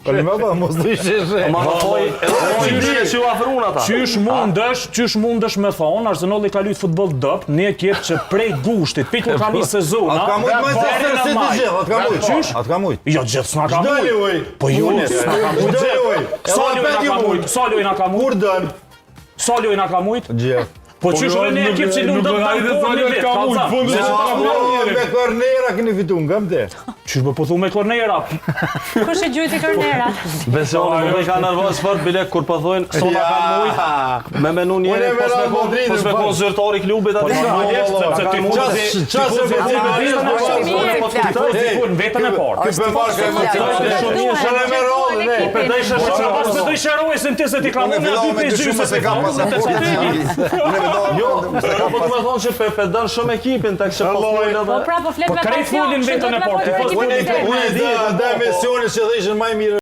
Mos të ishe. Ma që u afrun ata. Qysh mundesh me thonë, Arsenali ka luajtur futboll dop, ne kjetë që prej gushtit, piku ka një sezon, Atë ka mujt Manchester City gjithë, atë ka mujt. Qysh? Atë ka mujt. Jo, gjithë s'na ka mujt. Po jo, s'na ka mujt. Sa luaj na ka mujt? Kur dën? Sa luaj na ka mujt? Gjithë. Po qysh është një ekip që luan dop Me kornera keni fituar, ngam te. Qysh po thu me kornera? Kush e gjujti kornera? Besoni, nuk i ka nervoz fort bile kur po thojnë këto na kanë mujt. Me menu njëri pos me kon zyrtari klubit aty. Sepse ti mund vetën e parë. Ky bën marrë Pas të shërohesin ti se ti ka unë aty pe gjysë se ka Jo, po të më thonë që Pepe dën shumë ekipin tek që po folin edhe. Po pra po flet me krejt folin vetën e parë. Unë e di, ata emisionet që dhe ishin më mirë.